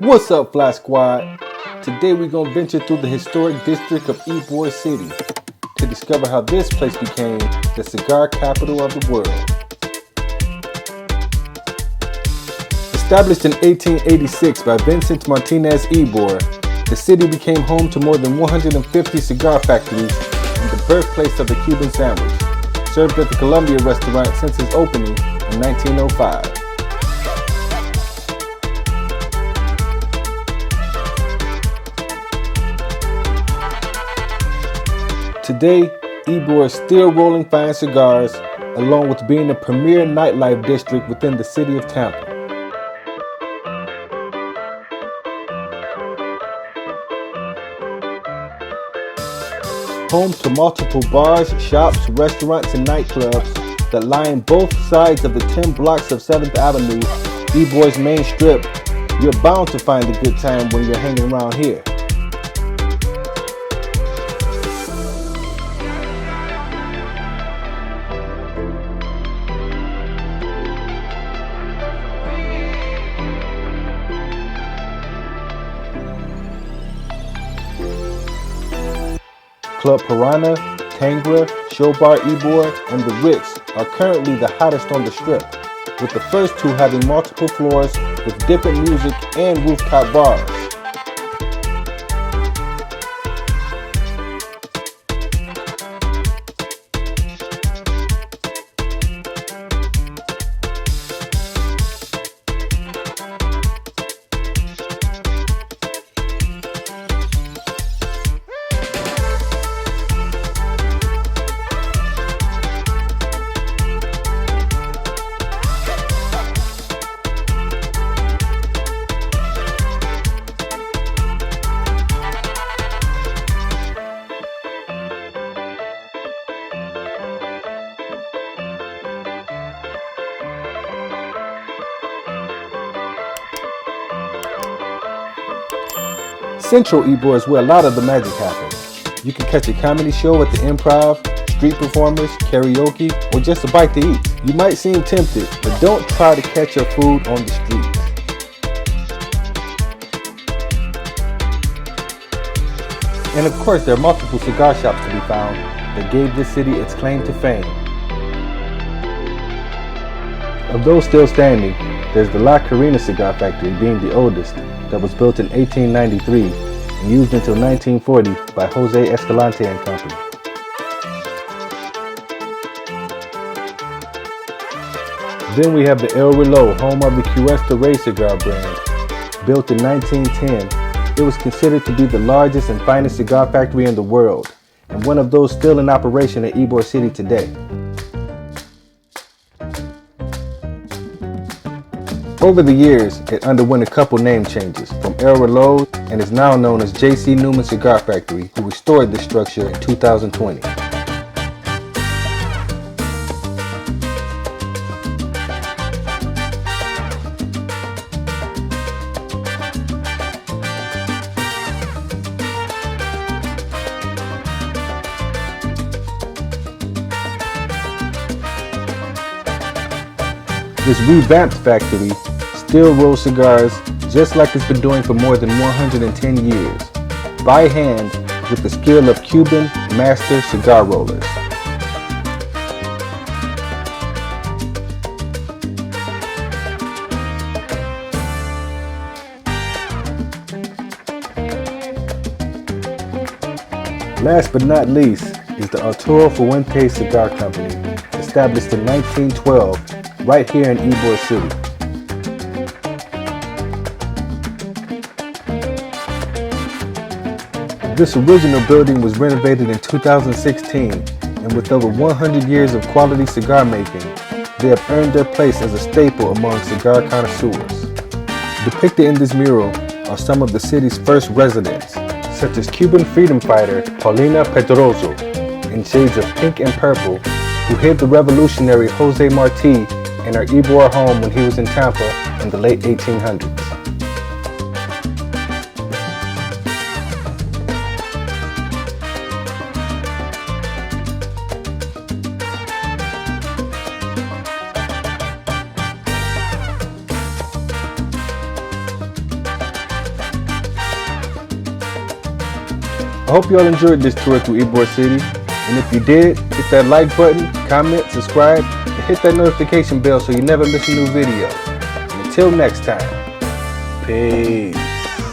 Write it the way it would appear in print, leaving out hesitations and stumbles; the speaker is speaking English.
What's up, Fly Squad? Today we're gonna venture through the historic district of Ybor City to discover how this place became the cigar capital of the world. Established in 1886 by Vincent Martinez Ybor, the city became home to more than 150 cigar factories and the birthplace of the Cuban sandwich, served at the Columbia restaurant since its opening in 1905. Today, Ybor is still rolling fine cigars, along with being a premier nightlife district within the city of Tampa. Home to multiple bars, shops, restaurants, and nightclubs that line both sides of the 10 blocks of 7th Avenue, Ybor's main strip, you're bound to find a good time when you're hanging around here. Club Piranha, Tangra, Show Bar Ybor, and The Ritz are currently the hottest on the strip, with the first two having multiple floors with different music and rooftop bars. Central Ybor is where a lot of the magic happens. You can catch a comedy show at the Improv, street performers, karaoke, or just a bite to eat. You might seem tempted, but don't try to catch your food on the street. And of course, there are multiple cigar shops to be found that gave this city its claim to fame. Of those still standing, there's the La Carina cigar factory being the oldest, that was built in 1893 and used until 1940 by Jose Escalante and Company. Then we have the El Reloj, home of the Cuesta Rey cigar brand. Built in 1910, it was considered to be the largest and finest cigar factory in the world, and one of those still in operation at Ybor City today. Over the years, it underwent a couple name changes from El Reloj and is now known as J.C. Newman Cigar Factory, who restored this structure in 2020. This revamped factory still rolls cigars just like it's been doing for more than 110 years, by hand with the skill of Cuban master cigar rollers. Last but not least is the Arturo Fuentes Cigar Company, established in 1912 right here in Ybor City. This original building was renovated in 2016, and with over 100 years of quality cigar making, they have earned their place as a staple among cigar connoisseurs. Depicted in this mural are some of the city's first residents, such as Cuban freedom fighter Paulina Pedroso, in shades of pink and purple, who hid the revolutionary Jose Marti in her Ybor home when he was in Tampa in the late 1800s. I hope you all enjoyed this tour through Ybor City, and if you did, hit that like button, comment, subscribe, and hit that notification bell so you never miss a new video. And until next time, peace.